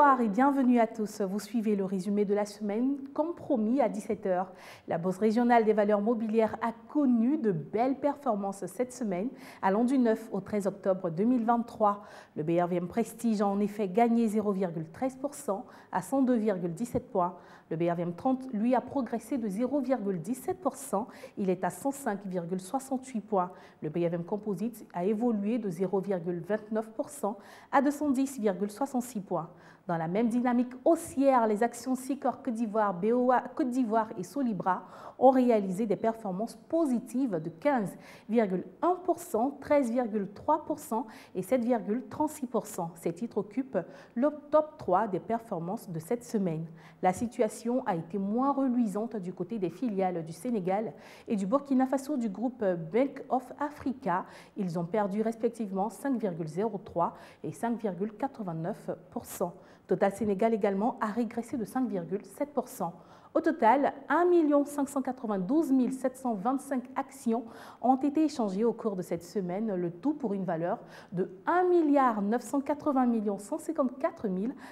Bonsoir et bienvenue à tous. Vous suivez le résumé de la semaine comme promis à 17 h. La Bourse régionale des valeurs mobilières a connu de belles performances cette semaine, allant du 9 au 13 octobre 2023. Le BRVM Prestige a en effet gagné 0,13% à 102,17 points. Le BRVM 30, lui, a progressé de 0,17%. Il est à 105,68 points. Le BRVM Composite a évolué de 0,29% à 210,66 points. Dans la même dynamique haussière, les actions Sicor Côte d'Ivoire, BOA Côte d'Ivoire et Solibra ont réalisé des performances positives de 15,1%, 13,3% et 7,36%. Ces titres occupent le top 3 des performances de cette semaine. La situation a été moins reluisante du côté des filiales du Sénégal et du Burkina Faso du groupe Bank of Africa. Ils ont perdu respectivement 5,03% et 5,89%. Total Sénégal également a régressé de 5,7%. Au total, 1 592 725 actions ont été échangées au cours de cette semaine, le tout pour une valeur de 1 980 154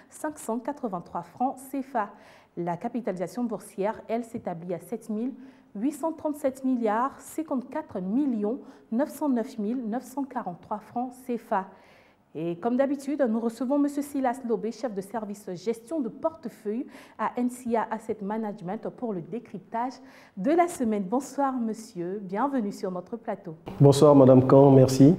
583 francs CFA. La capitalisation boursière, elle, s'établit à 7 837 milliards 54 909 943 francs CFA. Et comme d'habitude, nous recevons M. Silas Lobé, chef de service gestion de portefeuille à NCA Asset Management pour le décryptage de la semaine. Bonsoir monsieur, bienvenue sur notre plateau. Bonsoir Madame Kahn, merci.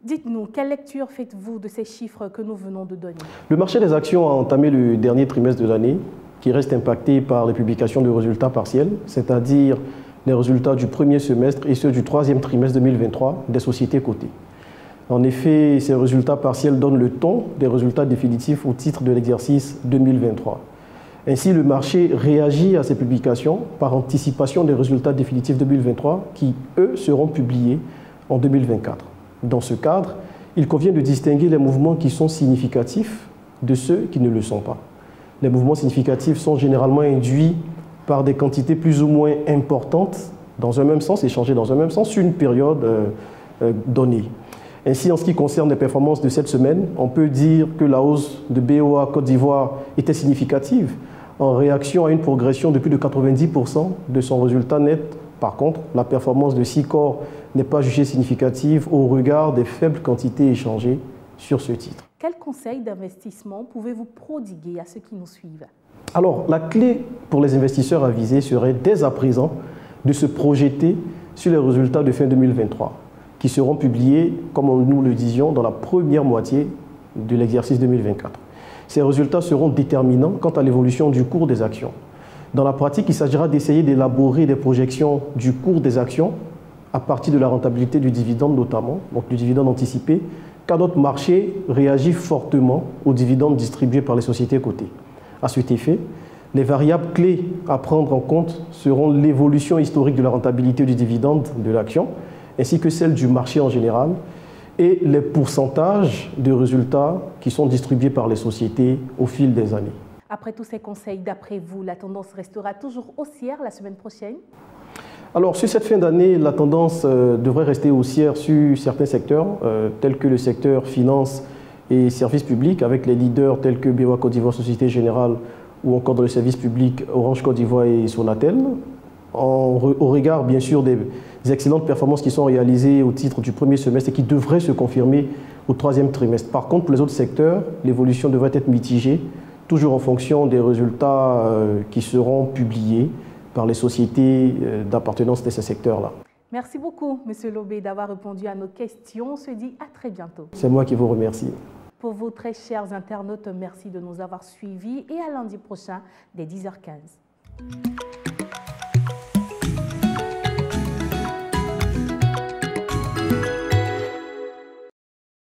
Dites-nous, quelle lecture faites-vous de ces chiffres que nous venons de donner? Le marché des actions a entamé le dernier trimestre de l'année qui reste impacté par les publications de résultats partiels, c'est-à-dire les résultats du premier semestre et ceux du troisième trimestre 2023 des sociétés cotées. En effet, ces résultats partiels donnent le ton des résultats définitifs au titre de l'exercice 2023. Ainsi, le marché réagit à ces publications par anticipation des résultats définitifs 2023 qui, eux, seront publiés en 2024. Dans ce cadre, il convient de distinguer les mouvements qui sont significatifs de ceux qui ne le sont pas. Les mouvements significatifs sont généralement induits par des quantités plus ou moins importantes dans un même sens, échangées dans un même sens, sur une période donnée. Ainsi, en ce qui concerne les performances de cette semaine, on peut dire que la hausse de BOA Côte d'Ivoire était significative en réaction à une progression de plus de 90% de son résultat net. Par contre, la performance de Sicor n'est pas jugée significative au regard des faibles quantités échangées sur ce titre. Quel conseil d'investissement pouvez-vous prodiguer à ceux qui nous suivent? Alors, la clé pour les investisseurs avisés serait dès à présent de se projeter sur les résultats de fin 2023. Qui seront publiés, comme nous le disions, dans la première moitié de l'exercice 2024. Ces résultats seront déterminants quant à l'évolution du cours des actions. Dans la pratique, il s'agira d'essayer d'élaborer des projections du cours des actions à partir de la rentabilité du dividende notamment, donc du dividende anticipé, car notre marché réagit fortement aux dividendes distribués par les sociétés cotées. À cet effet, les variables clés à prendre en compte seront l'évolution historique de la rentabilité du dividende de l'action, ainsi que celle du marché en général, et les pourcentages de résultats qui sont distribués par les sociétés au fil des années. Après tous ces conseils, d'après vous, la tendance restera toujours haussière la semaine prochaine? Alors, sur cette fin d'année, la tendance devrait rester haussière sur certains secteurs, tels que le secteur finance et services publics, avec les leaders tels que BOA Côte d'Ivoire, Société Générale, ou encore dans le service public Orange Côte d'Ivoire et Sonatel, au regard bien sûr des excellentes performances qui sont réalisées au titre du premier semestre et qui devraient se confirmer au troisième trimestre. Par contre, pour les autres secteurs, l'évolution devrait être mitigée, toujours en fonction des résultats qui seront publiés par les sociétés d'appartenance de ces secteurs-là. Merci beaucoup, M. Lobé, d'avoir répondu à nos questions. On se dit à très bientôt. C'est moi qui vous remercie. Pour vous, très chers internautes, merci de nous avoir suivis et à lundi prochain dès 10 h 15.